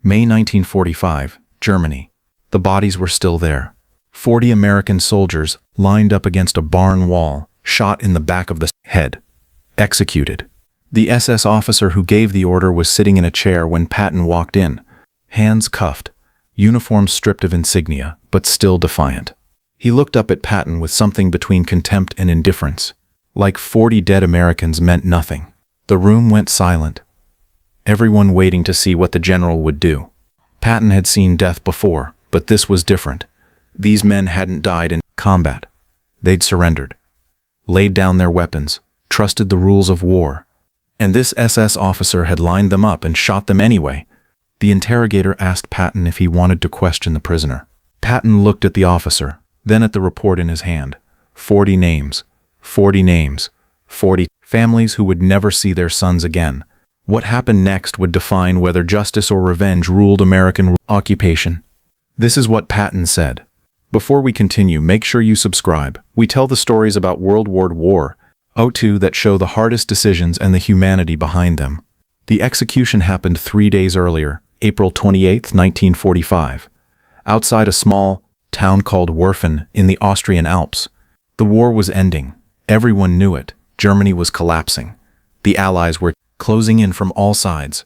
May 1945, Germany. The bodies were still there. 40 American soldiers lined up against a barn wall, shot in the back of the head. Executed. The SS officer who gave the order was sitting in a chair when Patton walked in, hands cuffed, uniform stripped of insignia, but still defiant. He looked up at Patton with something between contempt and indifference. Like 40 dead Americans meant nothing. The room went silent, everyone waiting to see what the general would do. Patton had seen death before, but this was different. These men hadn't died in combat. They'd surrendered, laid down their weapons, trusted the rules of war. And this SS officer had lined them up and shot them anyway. The interrogator asked Patton if he wanted to question the prisoner. Patton looked at the officer, then at the report in his hand. 40 names, 40 names, 40 families who would never see their sons again. What happened next would define whether justice or revenge ruled American occupation. This is what Patton said. Before we continue, make sure you subscribe. We tell the stories about World War II that show the hardest decisions and the humanity behind them. The execution happened 3 days earlier, April 28, 1945, outside a small town called Werfen in the Austrian Alps. The war was ending. Everyone knew it. Germany was collapsing. The Allies were closing in from all sides.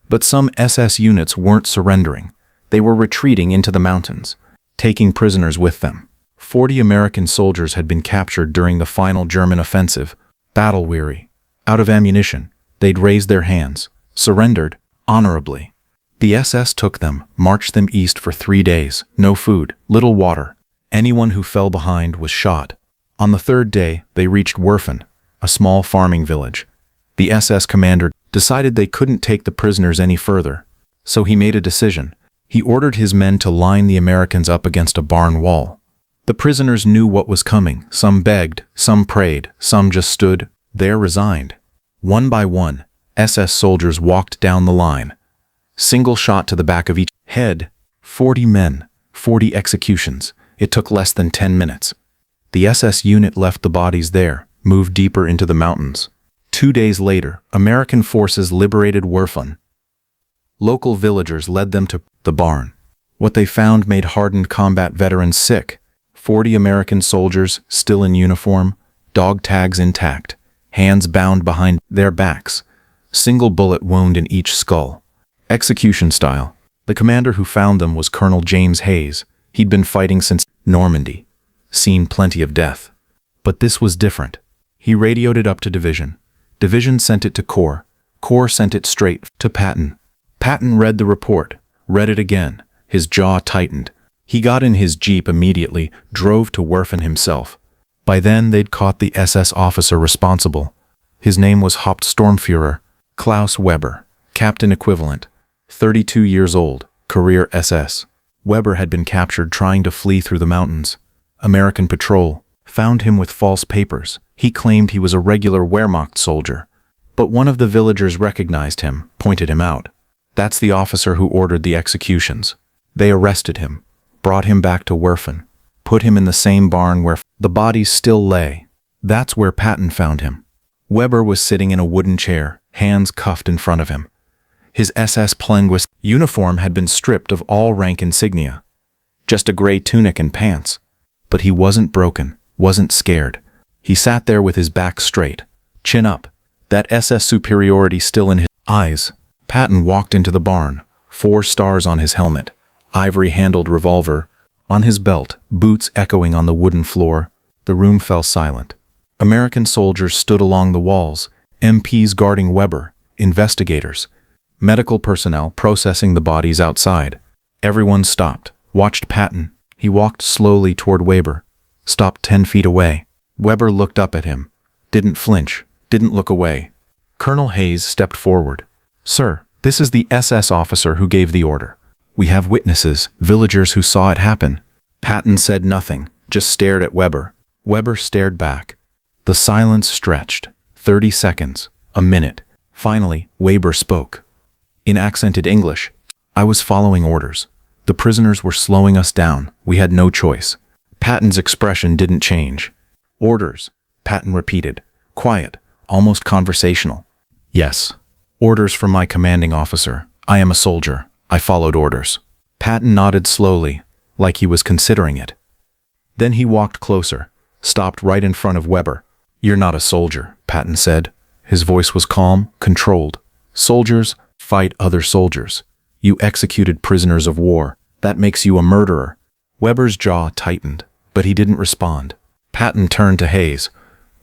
But some SS units weren't surrendering. They were retreating into the mountains, taking prisoners with them. 40 American soldiers had been captured during the final German offensive. Battle-weary, out of ammunition, they'd raised their hands, surrendered, honorably. The SS took them, marched them east for 3 days, no food, little water. Anyone who fell behind was shot. On the third day, they reached Werfen, a small farming village. The SS commander decided they couldn't take the prisoners any further, so he made a decision. He ordered his men to line the Americans up against a barn wall. The prisoners knew what was coming. Some begged, some prayed, some just stood there resigned. One by one, SS soldiers walked down the line. Single shot to the back of each head. 40 men, 40 executions. It took less than 10 minutes. The SS unit left the bodies there, moved deeper into the mountains. 2 days later, American forces liberated Werfen. Local villagers led them to the barn. What they found made hardened combat veterans sick. 40 American soldiers, still in uniform, dog tags intact, hands bound behind their backs, single bullet wound in each skull. Execution style. The commander who found them was Colonel James Hayes. He'd been fighting since Normandy, seen plenty of death. But this was different. He radioed it up to Division. Division sent it to Corps. Corps sent it straight to Patton. Patton read the report, read it again. His jaw tightened. He got in his jeep immediately, drove to Werfen himself. By then, they'd caught the SS officer responsible. His name was Hauptsturmführer Klaus Weber, captain equivalent, 32 years old, career SS. Weber had been captured trying to flee through the mountains. American patrol found him with false papers. He claimed he was a regular Wehrmacht soldier. But one of the villagers recognized him, pointed him out. That's the officer who ordered the executions. They arrested him, brought him back to Werfen, put him in the same barn where the bodies still lay. That's where Patton found him. Weber was sitting in a wooden chair, hands cuffed in front of him. His SS Plenguist uniform had been stripped of all rank insignia. Just a gray tunic and pants. But he wasn't broken, wasn't scared. He sat there with his back straight, chin up, that SS superiority still in his eyes. Patton walked into the barn, 4 stars on his helmet, ivory-handled revolver on his belt, boots echoing on the wooden floor. The room fell silent. American soldiers stood along the walls, MPs guarding Weber, investigators, medical personnel processing the bodies outside. Everyone stopped, watched Patton. He walked slowly toward Weber, stopped 10 feet away. Weber looked up at him, didn't flinch, didn't look away. Colonel Hayes stepped forward. "Sir, this is the SS officer who gave the order. We have witnesses, villagers who saw it happen." Patton said nothing, just stared at Weber. Weber stared back. The silence stretched. 30 seconds, a minute. Finally, Weber spoke. In accented English, "I was following orders. The prisoners were slowing us down. We had no choice." Patton's expression didn't change. "Orders," Patton repeated, quiet, almost conversational. "Yes. Orders from my commanding officer. I am a soldier. I followed orders. Patton nodded slowly, like he was considering it. Then he walked closer, stopped right in front of Weber. You're not a soldier, Patton said. His voice was calm, controlled. Soldiers fight other soldiers. You executed prisoners of war. That makes you a murderer. Weber's jaw tightened, but he didn't respond. Patton turned to Hayes.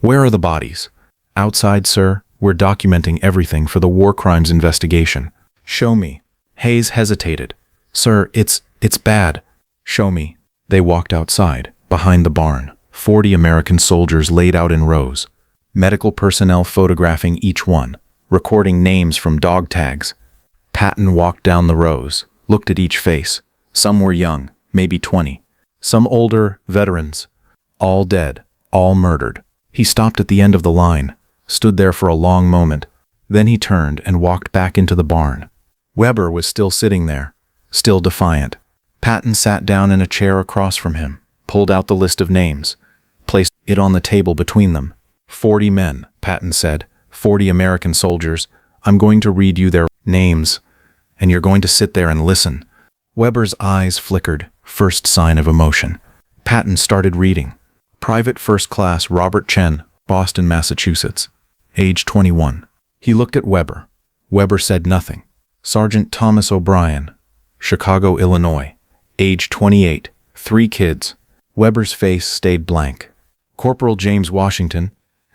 Where are the bodies? Outside, sir. We're documenting everything for the war crimes investigation. Show me. Hayes hesitated. Sir, it's bad. Show me. They walked outside, behind the barn. 40 American soldiers laid out in rows. Medical personnel photographing each one, recording names from dog tags. Patton walked down the rows, looked at each face. Some were young, maybe 20. Some older, veterans. All dead, all murdered. He stopped at the end of the line, stood there for a long moment. Then he turned and walked back into the barn. Weber was still sitting there, still defiant. Patton sat down in a chair across from him, pulled out the list of names, placed it on the table between them. 40 men, Patton said. 40 American soldiers. I'm going to read you their names, and you're going to sit there and listen. Weber's eyes flickered, first sign of emotion. Patton started reading. Private First Class Robert Chen, Boston, Massachusetts. Age 21. He looked at Weber. Weber said nothing. Sergeant Thomas O'Brien, Chicago, Illinois. Age 28. 3 kids. Weber's face stayed blank. Corporal James Washington,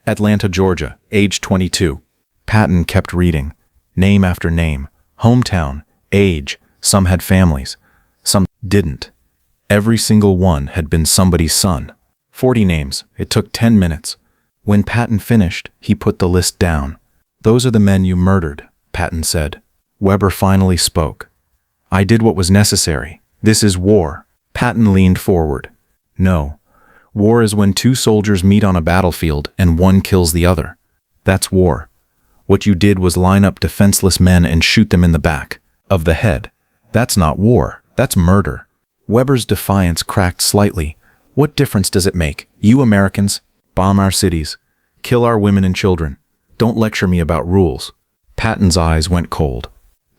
Atlanta, Georgia. Age 22. Patton kept reading. Name after name. Hometown. Age. Some had families. Some didn't. Every single one had been somebody's son. 40 names. It took 10 minutes. When Patton finished, he put the list down. Those are the men you murdered, Patton said. Weber finally spoke. I did what was necessary. This is war. Patton leaned forward. No. War is when 2 soldiers meet on a battlefield and one kills the other. That's war. What you did was line up defenseless men and shoot them in the back of the head. That's not war. That's murder. Weber's defiance cracked slightly. What difference does it make? You Americans bomb our cities, kill our women and children. Don't lecture me about rules. Patton's eyes went cold.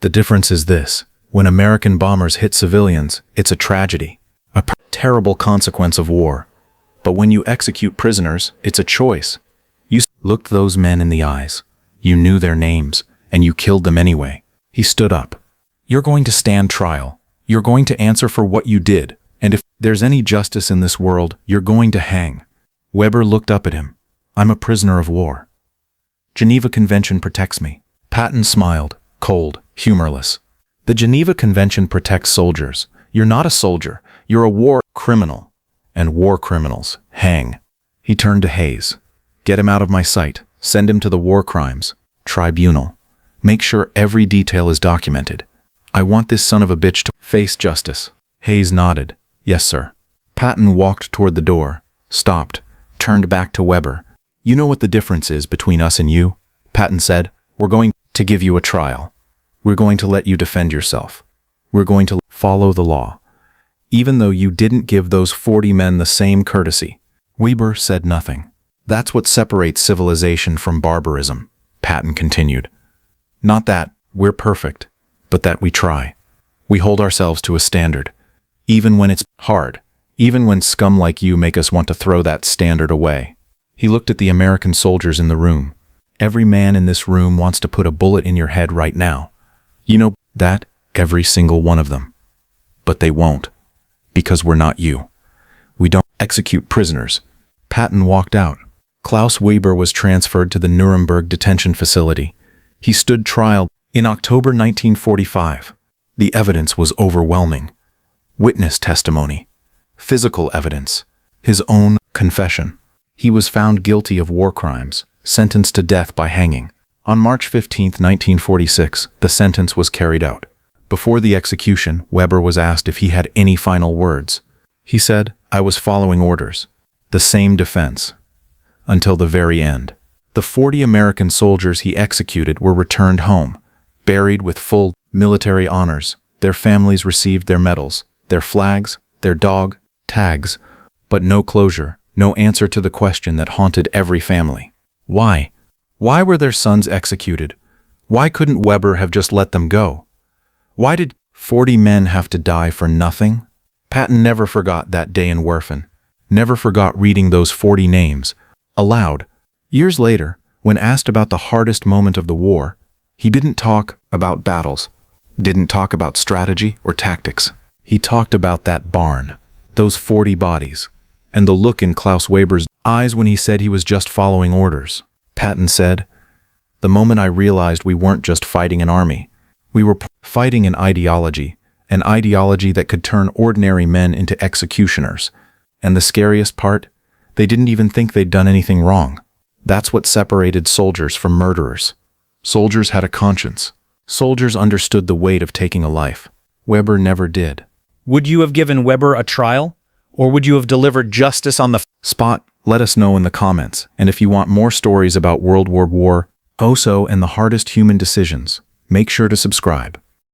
The difference is this. When American bombers hit civilians, it's a tragedy, a terrible consequence of war. But when you execute prisoners, it's a choice. You looked those men in the eyes. You knew their names, and you killed them anyway. He stood up. You're going to stand trial. You're going to answer for what you did, and if there's any justice in this world, you're going to hang. Weber looked up at him. I'm a prisoner of war. Geneva Convention protects me. Patton smiled, cold, humorless. The Geneva Convention protects soldiers. You're not a soldier. You're a war criminal. And war criminals hang. He turned to Hayes. Get him out of my sight. Send him to the War Crimes Tribunal. Make sure every detail is documented. I want this son of a bitch to face justice. Hayes nodded. Yes, sir. Patton walked toward the door, stopped, turned back to Weber. You know what the difference is between us and you? Patton said. We're going to give you a trial. We're going to let you defend yourself. We're going to follow the law. Even though you didn't give those 40 men the same courtesy. Weber said nothing. That's what separates civilization from barbarism, Patton continued. Not that we're perfect, but that we try. We hold ourselves to a standard, even when it's hard, even when scum like you make us want to throw that standard away. He looked at the American soldiers in the room. Every man in this room wants to put a bullet in your head right now. You know that, every single one of them. But they won't. Because we're not you. We don't execute prisoners. Patton walked out. Klaus Weber was transferred to the Nuremberg detention facility. He stood trial in October 1945. The evidence was overwhelming. Witness testimony, physical evidence, his own confession. He was found guilty of war crimes, sentenced to death by hanging. On March 15, 1946, the sentence was carried out. Before the execution, Weber was asked if he had any final words. He said, I was following orders. The same defense. Until the very end. The 40 American soldiers he executed were returned home, buried with full military honors. Their families received their medals, their flags, their dog tags, but no closure, no answer to the question that haunted every family. Why? Why were their sons executed? Why couldn't Weber have just let them go? Why did 40 men have to die for nothing? Patton never forgot that day in Werfen, never forgot reading those 40 names, aloud. Years later, when asked about the hardest moment of the war, he didn't talk about battles, didn't talk about strategy or tactics. He talked about that barn, those 40 bodies, and the look in Klaus Weber's eyes when he said he was just following orders. Patton said, "The moment I realized we weren't just fighting an army, we were fighting an ideology that could turn ordinary men into executioners. And the scariest part, they didn't even think they'd done anything wrong. That's what separated soldiers from murderers. Soldiers had a conscience. Soldiers understood the weight of taking a life. Weber never did." Would you have given Weber a trial? Or would you have delivered justice on the spot? Let us know in the comments. And if you want more stories about World War, OSO, and the hardest human decisions, make sure to subscribe.